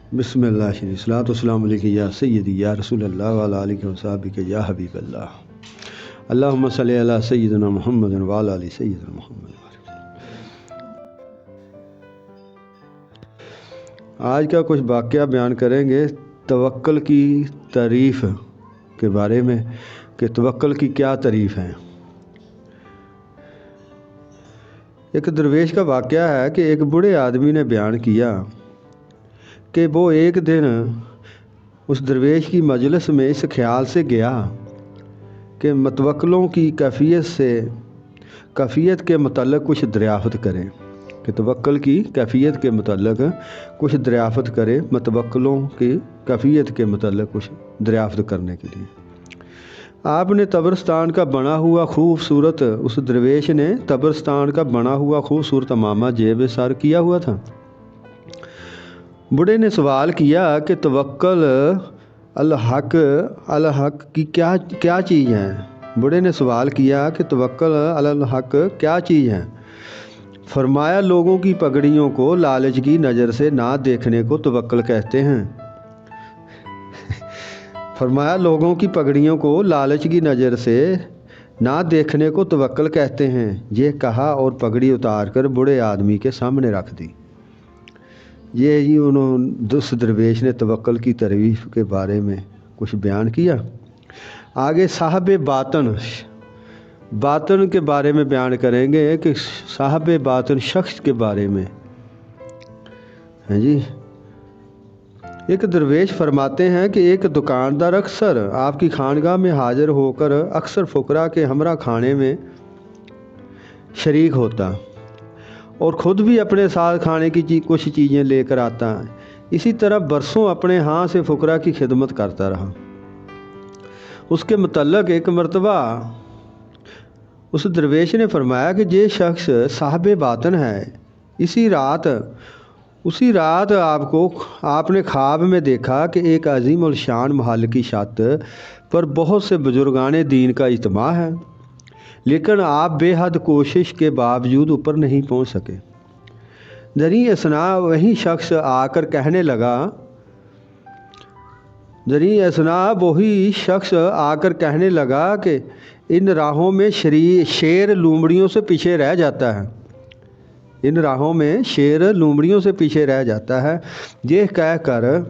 बिस्मिल्लाहिर्रहमानिर्रहीम अलैहि या सय्यदी या रसूल अल्लाह व अला आलिहि व सहाबिहि या हबीब अल्लाह अल्लाहुम्मा सल्लि अला सय्यिदिना मुहम्मद व अला आलि सय्यिदिना मुहम्मद। आज का कुछ वाक़या बयान करेंगे तवक्कुल की तारीफ़ के बारे में कि तवक्कुल की क्या तारीफ़ है। एक दरवेश का वाक़या है कि एक बूढ़े आदमी ने बयान किया कि वो एक दिन उस दरवेश की मजलिस में इस ख्याल से गया कि मतवक्किलों की कैफियत के मतलब कुछ दरियाफ़त करें, कि तवक्कुल की कैफियत के मतलब कुछ दरियाफ़त करें, मतवक्किलों की कैफियत के मतलब कुछ दरियाफ़त करने के लिए। आपने तबरस्तान का बना हुआ खूबसूरत उस दरवेश ने तबरस्तान का बना हुआ खूबसूरत अमामा जेब सर किया हुआ था। बूढ़े ने सवाल किया कि तवक्कुल अल हक की क्या चीज़ है। बूढ़े ने सवाल किया कि तवक्कुल अल हक क्या चीज़ है। फरमाया, लोगों की पगड़ियों को लालच की नज़र से ना देखने को तवक्कुल कहते हैं। फरमाया, लोगों की पगड़ियों को लालच की नज़र से ना देखने को तवक्कुल कहते हैं। ये कहा और पगड़ी उतार कर बूढ़े आदमी के सामने रख दी। ये ही उन्होंने उस दरवेश ने तवक्कुल की तारीफ़ के बारे में कुछ बयान किया। आगे साहब बातन के बारे में बयान करेंगे कि साहब बातन शख्स के बारे में है जी। एक दरवेश फरमाते हैं कि एक दुकानदार अक्सर आपकी खानगाह में हाजिर होकर अक्सर फुकरा के हमरा खाने में शरीक होता और ख़ुद भी अपने साथ खाने की कुछ चीज़ें लेकर आता है। इसी तरह बरसों अपने यहाँ से फुकरा की खिदमत करता रहा। उसके मुतल्लक एक मरतबा उस दरवेश ने फरमाया कि ये शख्स साहब बातन है। उसी रात आपने ख्वाब में देखा कि एक अजीम उल शान महल की छत पर बहुत से बुजुर्गान दीन का इज्तिमा है, लेकिन आप बेहद कोशिश के बावजूद ऊपर नहीं पहुंच सके। दरी असना वही शख्स आकर कहने लगा कि इन राहों में शेर लोमड़ियों से पीछे रह जाता है। इन राहों में शेर लोमड़ियों से पीछे रह जाता है। ये कहकर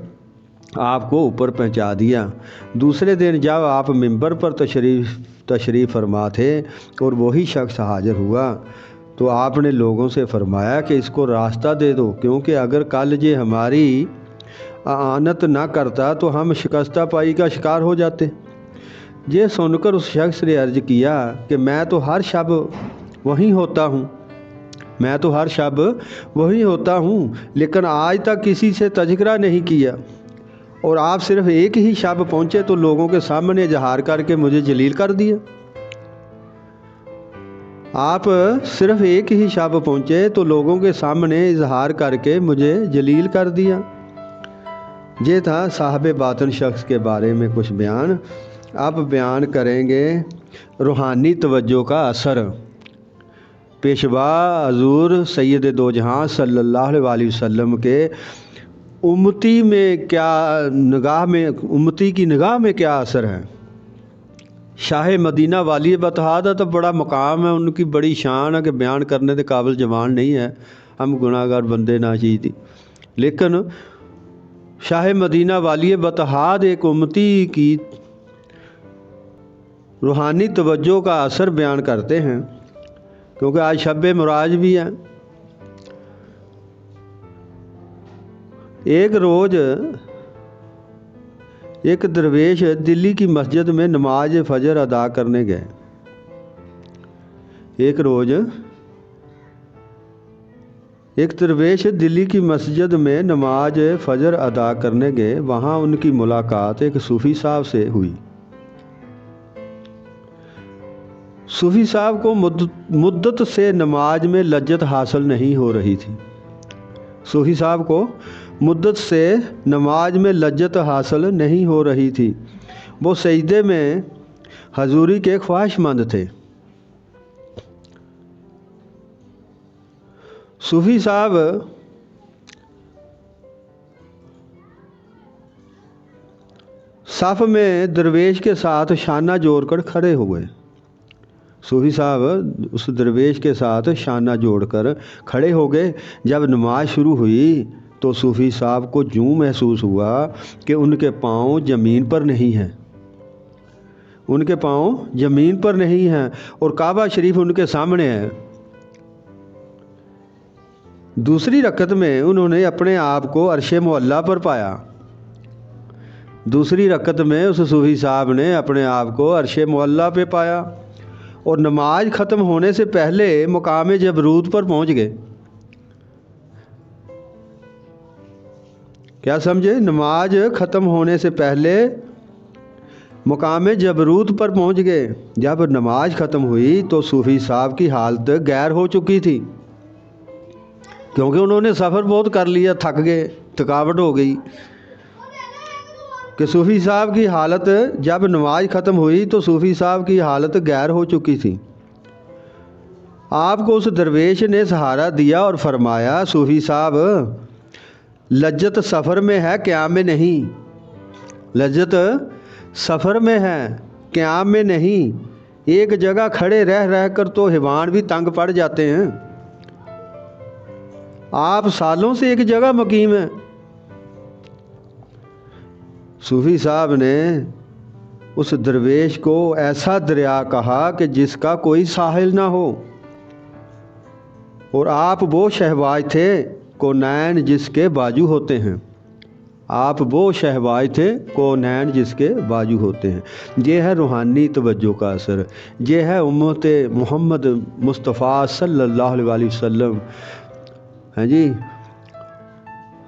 आपको ऊपर पहुंचा दिया। दूसरे दिन जब आप मिंबर पर तशरीफ़ फरमा थे और वही शख्स हाजिर हुआ तो आपने लोगों से फरमाया कि इसको रास्ता दे दो, क्योंकि अगर कल ये हमारी आनत ना करता तो हम शिकस्ता पाई का शिकार हो जाते। ये सुनकर उस शख्स ने अर्ज़ किया कि मैं तो हर शब वहीं होता हूँ, लेकिन आज तक किसी से तज़किरा नहीं किया, और आप सिर्फ़ एक ही शब पहुँचे तो लोगों के सामने इज़हार करके मुझे जलील कर दिया। आप सिर्फ़ एक ही शब पहुँचे तो लोगों के सामने इज़हार करके मुझे जलील कर दिया। ये था साहब बातन शख्स के बारे में कुछ बयान। अब बयान करेंगे रूहानी तवज्जो का असर। पेशवा हजूर सैयद दो जहां सल्लल्लाहु अलैहि वसल्लम के उम्मती की निगाह में क्या असर है। शाह मदीना वाली बतहादा तो बड़ा मकाम है, उनकी बड़ी शान है कि बयान करने के काबिल जवान नहीं है, हम गुनाहगार बंदे ना चीज़। लेकिन शाह मदीना वाली बतहाद एक उम्मती की रूहानी तवज्जो का असर बयान करते हैं, क्योंकि आज शब मुराज भी है। एक रोज़ एक दरवेश दिल्ली की मस्जिद में नमाज फ़जर अदा करने गए। एक दरवेश दिल्ली की मस्जिद में नमाज फ़जर अदा करने गए। वहाँ उनकी मुलाकात एक सूफ़ी साहब से हुई। सूफ़ी साहब को मुद्दत से नमाज में लज्जत हासिल नहीं हो रही थी। सूफ़ी साहब को मुद्दत से नमाज में लज्जत हासिल नहीं हो रही थी। वो सजदे में हजूरी के ख्वाहिशमंद थे। सूफ़ी साहब صف میں درویش کے ساتھ شانہ جوڑ کر کھڑے ہوئے۔ صوفی صاحب اس درویش کے ساتھ شانہ جوڑ کر کھڑے ہو گئے۔ جب نماز شروع ہوئی تو صوفی صاحب کو یوں محسوس ہوا کہ ان کے پاؤں زمین پر نہیں ہیں، ان کے پاؤں زمین پر نہیں ہیں اور کعبہ شریف ان کے سامنے ہے۔ دوسری رکعت میں انہوں نے اپنے آپ کو عرش معلیٰ پر پایا۔ دوسری رکعت میں اس صوفی صاحب نے اپنے آپ کو عرش معلیٰ پہ پایا اور نماز ختم ہونے سے پہلے مقام جبروت پر پہنچ گئے۔ کیا سمجھے؟ نماز ختم ہونے سے پہلے مقام جبروت پر پہنچ گئے۔ جب نماز ختم ہوئی تو صوفی صاحب کی حالت غیر ہو چکی تھی، کیونکہ انہوں نے سفر بہت کر لیا، تھک گئے، تھکاوٹ ہو گئی کہ صوفی صاحب کی حالت، جب نماز ختم ہوئی تو صوفی صاحب کی حالت غیر ہو چکی تھی۔ آپ کو اس درویش نے سہارا دیا اور فرمایا، صوفی صاحب لذت سفر میں ہے، قیام میں نہیں۔ لذت سفر میں ہے، قیام میں نہیں۔ ایک جگہ کھڑے رہ کر تو حیوان بھی تنگ پڑ جاتے ہیں، آپ سالوں سے ایک جگہ مقیم ہیں۔ صوفی صاحب نے اس درویش کو ایسا دریا کہا کہ جس کا کوئی ساحل نہ ہو، اور آپ وہ شہباز تھے کونین جس کے بازو ہوتے ہیں۔ آپ وہ شہباز تھے کونین جس کے بازو ہوتے ہیں۔ یہ ہے روحانی توجہ کا اثر، یہ ہے امت محمد مصطفیٰ صلی اللہ علیہ وسلم، ہاں جی،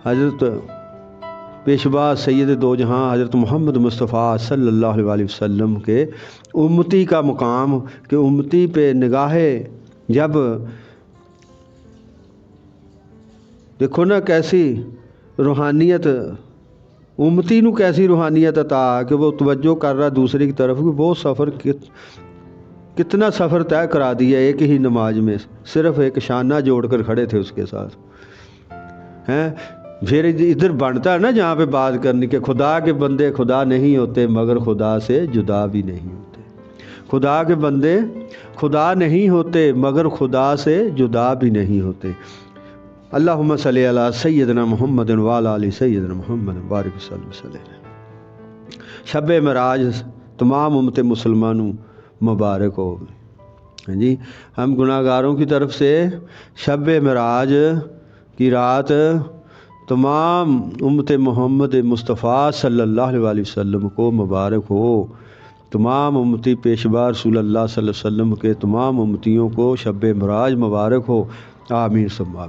حضرت پیشوا سید دو جہاں حضرت محمد مصطفیٰ صلی اللہ علیہ وسلم کے امتی کا مقام، کہ امتی پہ نگاہیں، جب دیکھو نا کیسی روحانیت، امتی نو کیسی روحانیت عطا کہ وہ توجہ کر رہا دوسرے کی طرف، کہ وہ سفر کتنا سفر طے کرا دیا ایک ہی نماز میں، صرف ایک شانہ جوڑ کر کھڑے تھے اس کے ساتھ ہیں۔ پھر ادھر بنتا ہے نا جہاں پہ بات کرنے کے، خدا کے بندے خدا نہیں ہوتے مگر خدا سے جدا بھی نہیں ہوتے۔ خدا کے بندے خدا نہیں ہوتے مگر خدا سے جدا بھی نہیں ہوتے۔ اللہم صلی علی سیدنا محمد وعلی آل سیدنا محمد بارک وسلم۔ شب معراج تمام امت مسلمانوں مبارک ہو جی۔ ہم گناہ گاروں کی طرف سے شب معراج کی رات تمام امت محمد مصطفیٰ صلی اللہ علیہ وسلم کو مبارک ہو۔ تمام امتی پیشوا رسول اللہ صلی اللہ علیہ وسلم کے تمام امتیوں کو شب معراج مبارک ہو، آمین ثم آمین۔